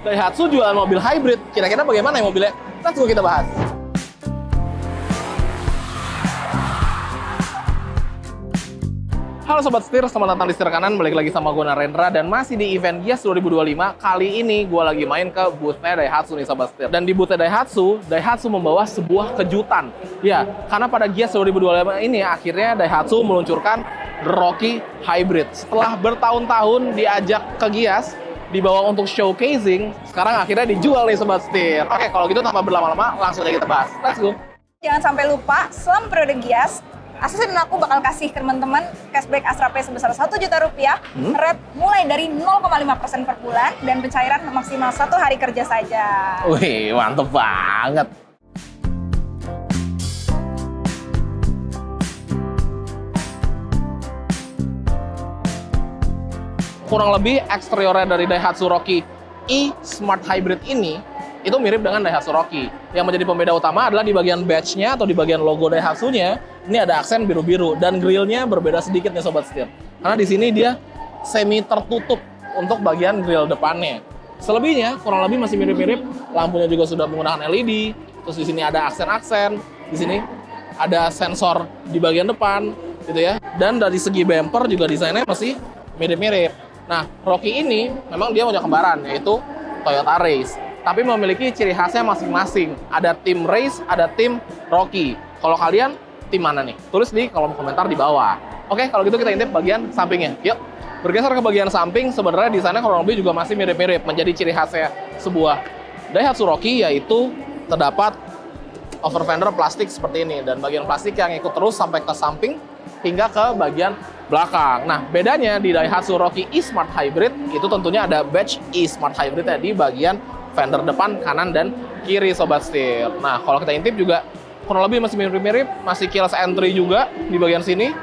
Daihatsu jualan mobil hybrid. Kira-kira bagaimana ya mobilnya? Let's go kita bahas. Halo Sobat Setir, selamat datang di Setir Kanan. Balik lagi sama gue Narendra dan masih di event Gias 2025. Kali ini gue lagi main ke booth-nya Daihatsu nih Sobat Setir. Dan di booth-nya Daihatsu membawa sebuah kejutan. Ya, karena pada Gias 2025 ini akhirnya Daihatsu meluncurkan Rocky Hybrid. Setelah bertahun-tahun diajak ke Gias, dibawa untuk showcasing, sekarang akhirnya dijual nih Sobat Setir. Oke, kalau gitu tanpa berlama-lama, langsung aja kita bahas. Let's go! Jangan sampai lupa, selama periode Gias, Asus dan aku bakal kasih ke teman-teman cashback Astra Pay sebesar Rp1 juta, rate mulai dari 0,5% per bulan, dan pencairan maksimal 1 hari kerja saja. Wih, mantep banget. Kurang lebih eksteriornya dari Daihatsu Rocky e-Smart Hybrid ini itu mirip dengan Daihatsu Rocky. Yang menjadi pembeda utama adalah di bagian badge-nya atau di bagian logo Daihatsu-nya, ini ada aksen biru-biru dan grill-nya berbeda sedikit nih Sobat Setir. Karena di sini dia semi tertutup untuk bagian grill depannya. Selebihnya kurang lebih masih mirip-mirip, lampunya juga sudah menggunakan LED, terus di sini ada aksen-aksen, di sini ada sensor di bagian depan gitu ya. Dan dari segi bumper juga desainnya masih mirip-mirip. Nah, Rocky ini memang dia punya kembaran yaitu Toyota Race, tapi memiliki ciri khasnya masing-masing. Ada tim Race, ada tim Rocky. Kalau kalian tim mana nih? Tulis di kolom komentar di bawah. Oke, kalau gitu kita intip bagian sampingnya. Yuk, bergeser ke bagian samping, sebenarnya desainnya kurang lebih juga masih mirip-mirip. Menjadi ciri khasnya sebuah Daihatsu Rocky yaitu terdapat over fender plastik seperti ini. Dan bagian plastik yang ikut terus sampai ke samping hingga ke bagian belakang. Nah, bedanya di Daihatsu Rocky e-Smart Hybrid itu tentunya ada badge e-Smart Hybrid ya di bagian fender depan, kanan, dan kiri Sobat Setir. Nah, kalau kita intip juga kurang lebih masih mirip-mirip, masih keyless entry juga di bagian sini.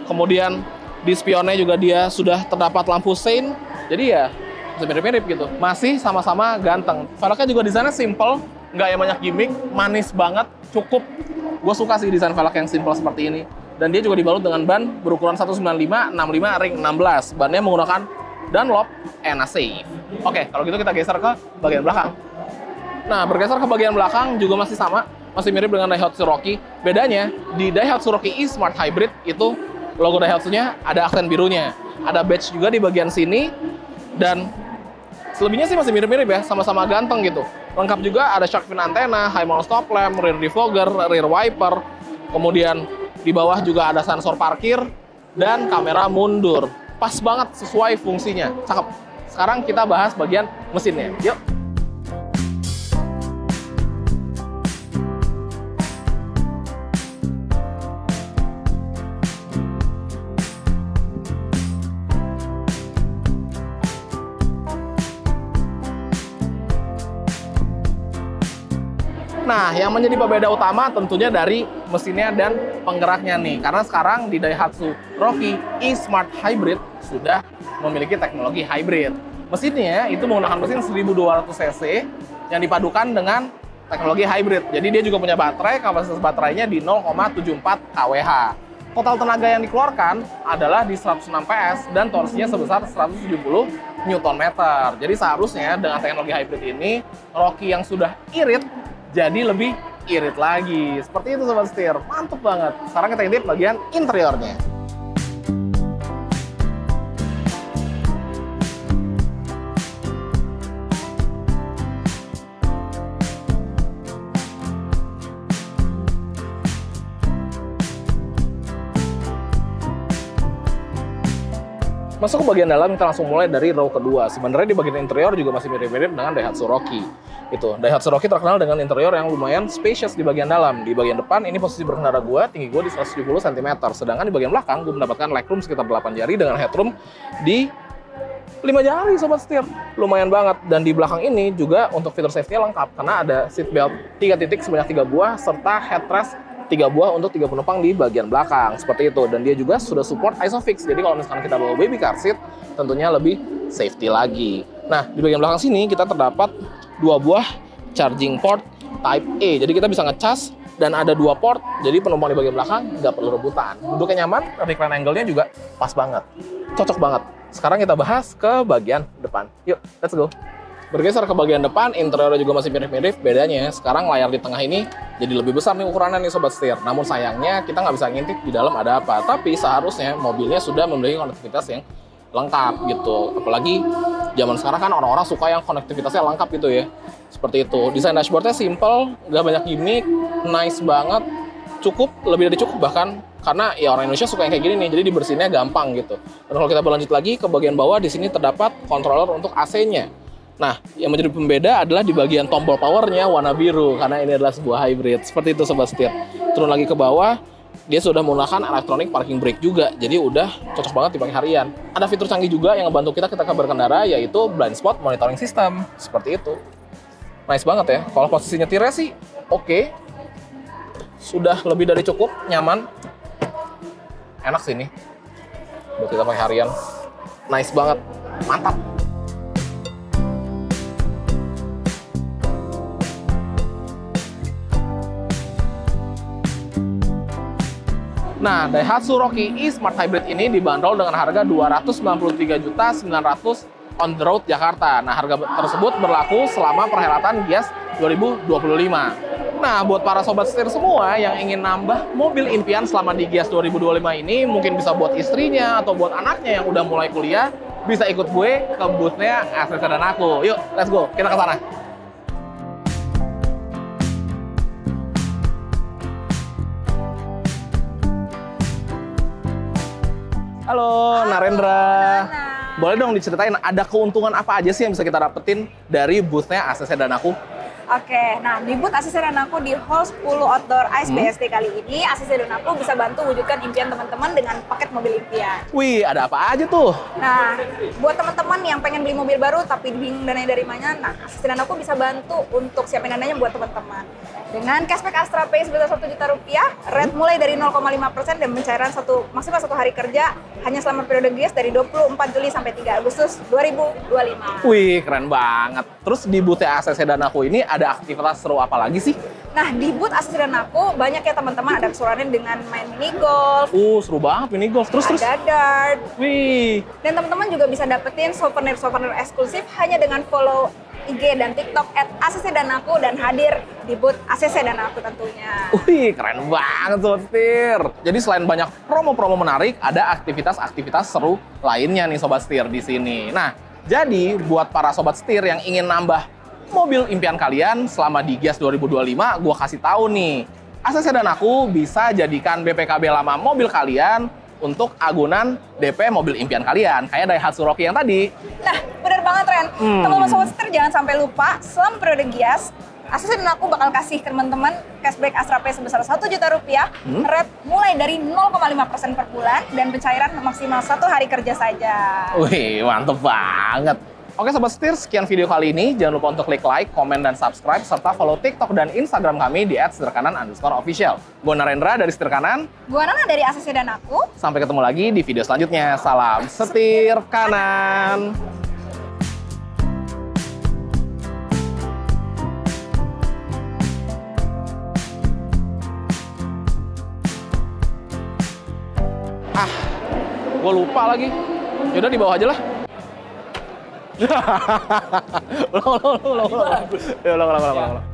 Kemudian di spionnya juga dia sudah terdapat lampu sein. Jadi ya masih mirip-mirip gitu. Masih sama-sama ganteng. Velgnya juga desainnya simple, nggak yang banyak gimmick, manis banget, cukup. Gue suka sih desain velg yang simple seperti ini. Dan dia juga dibalut dengan ban berukuran 195/65 ring 16. Bannya menggunakan Dunlop NA-Safe. Oke, kalau gitu kita geser ke bagian belakang. Nah, bergeser ke bagian belakang juga masih sama, masih mirip dengan Daihatsu Rocky. Bedanya, di Daihatsu Rocky e-Smart Hybrid itu logo Daihatsu-nya ada aksen birunya. Ada badge juga di bagian sini, dan selebihnya sih masih mirip-mirip ya, sama-sama ganteng gitu. Lengkap juga ada shark fin antena, high mount stop lamp, rear defogger, rear wiper, kemudian di bawah juga ada sensor parkir dan kamera mundur. Pas banget sesuai fungsinya. Cakep. Sekarang kita bahas bagian mesinnya. Yuk. Nah, yang menjadi pembeda utama tentunya dari mesinnya dan penggeraknya nih. Karena sekarang di Daihatsu Rocky e-Smart Hybrid sudah memiliki teknologi hybrid. Mesinnya itu menggunakan mesin 1200 cc yang dipadukan dengan teknologi hybrid. Jadi dia juga punya baterai, kapasitas baterainya di 0,74 kWh. Total tenaga yang dikeluarkan adalah di 106 PS dan torsinya sebesar 170 Nm. Jadi seharusnya dengan teknologi hybrid ini, Rocky yang sudah irit jadi lebih irit lagi. Seperti itu Sobat Setir, mantep banget. Sekarang kita intip bagian interiornya. Masuk ke bagian dalam, kita langsung mulai dari row kedua. Sebenarnya di bagian interior juga masih mirip-mirip dengan Daihatsu Rocky. Daihatsu Rocky terkenal dengan interior yang lumayan spacious di bagian dalam. Di bagian depan, ini posisi berkendara tinggi gue di 170 cm. Sedangkan di bagian belakang, gue mendapatkan legroom sekitar 8 jari dengan headroom di 5 jari Sobat Setir. Lumayan banget. Dan di belakang ini juga untuk fitur safety lengkap. Karena ada seat belt 3 titik sebanyak 3 buah, serta headrest 3 buah untuk 3 penumpang di bagian belakang, seperti itu. Dan dia juga sudah support ISOFIX, jadi kalau misalkan kita bawa baby car seat, tentunya lebih safety lagi. Nah, di bagian belakang sini kita terdapat 2 buah charging port Type A, jadi kita bisa ngecas dan ada 2 port, jadi penumpang di bagian belakang nggak perlu rebutan. Duduknya nyaman, recline angle-nya juga pas banget, cocok banget. Sekarang kita bahas ke bagian depan. Yuk, let's go. Bergeser ke bagian depan, interiornya juga masih mirip-mirip. Bedanya sekarang layar di tengah ini jadi lebih besar nih ukurannya nih Sobat Setir. Namun sayangnya kita nggak bisa ngintip di dalam ada apa. Tapi seharusnya mobilnya sudah memiliki konektivitas yang lengkap gitu. Apalagi zaman sekarang kan orang-orang suka yang konektivitasnya lengkap gitu ya. Seperti itu. Desain dashboardnya simple, nggak banyak gimmick, nice banget. Cukup, lebih dari cukup bahkan. Karena ya orang Indonesia suka yang kayak gini nih, jadi dibersihinnya gampang gitu. Dan kalau kita berlanjut lagi ke bagian bawah, di sini terdapat controller untuk AC-nya. Nah, yang menjadi pembeda adalah di bagian tombol powernya warna biru, karena ini adalah sebuah hybrid. Seperti itu Sobat Setir. Turun lagi ke bawah, dia sudah menggunakan electronic parking brake juga, jadi udah cocok banget dipakai harian. Ada fitur canggih juga yang membantu kita ketika berkendara, yaitu blind spot monitoring system. Seperti itu. Nice banget ya. Kalau posisi nyetirnya sih oke. Sudah lebih dari cukup, nyaman. Enak sih ini buat kita pakai harian. Nice banget. Mantap. Nah, Daihatsu Rocky e-Smart Hybrid ini dibanderol dengan harga Rp293.900.000 on the road Jakarta. Nah, harga tersebut berlaku selama perhelatan Gias 2025. Nah, buat para Sobat Setir semua yang ingin nambah mobil impian selama di Gias 2025 ini, mungkin bisa buat istrinya atau buat anaknya yang udah mulai kuliah, bisa ikut gue ke booth-nya ACC dan aku. Yuk, let's go, kita ke sana. Halo, Narendra. Boleh dong diceritain ada keuntungan apa aja sih yang bisa kita dapetin dari booth-nya ACC dan aku? Oke, nah di booth ACC dan aku di Hall 10 Outdoor Ice BSD kali ini, ACC dan aku bisa bantu wujudkan impian teman-teman dengan paket mobil impian. Wih, ada apa aja tuh? Nah, buat teman-teman yang pengen beli mobil baru tapi bingung dananya dari mana, nah ACC dan aku bisa bantu untuk siapin dananya buat teman-teman. Dengan cashback Astra Pay sebesar Rp1 juta, rate mulai dari 0,5% dan pencairan maksimal 1 hari kerja hanya selama periode Gias dari 24 Juli sampai 3 Agustus 2025. Wih, keren banget. Terus di booth ACC dan aku ini ada aktivitas seru apa lagi sih? Nah, di booth ACC dan aku banyak ya teman-teman, ada keseruannya dengan main mini golf. Seru banget mini golf. Terus ada dart. Wih. Dan teman-teman juga bisa dapetin souvenir-souvenir eksklusif hanya dengan follow IG dan TikTok @ACC dan aku dan hadir di booth ACC dan aku tentunya. Wih, keren banget Sobat Setir. Jadi selain banyak promo-promo menarik, ada aktivitas-aktivitas seru lainnya nih Sobat Setir di sini. Nah, jadi buat para Sobat Setir yang ingin nambah mobil impian kalian selama di Gias 2025, gua kasih tahu nih. ACC dan aku bisa jadikan BPKB lama mobil kalian untuk agunan DP mobil impian kalian, kayak Daihatsu Rocky yang tadi. Nah, bener banget Ren. Teman-teman Sobat Setir jangan sampai lupa, selama periode Gias, ACC dan aku bakal kasih teman-teman cashback Astra Pay sebesar Rp1 juta, rate mulai dari 0,5% per bulan, dan pencairan maksimal 1 hari kerja saja. Wih, mantep banget. Oke Sobat Setir, sekian video kali ini. Jangan lupa untuk klik like, komen, dan subscribe, serta follow TikTok dan Instagram kami di @setirkanan_official. Gue Narendra dari Setir Kanan. Gue Nana dari ACC dan aku. Sampai ketemu lagi di video selanjutnya. Salam Setir Kanan. Gue lupa lagi. Yaudah di bawah aja lah. ulang.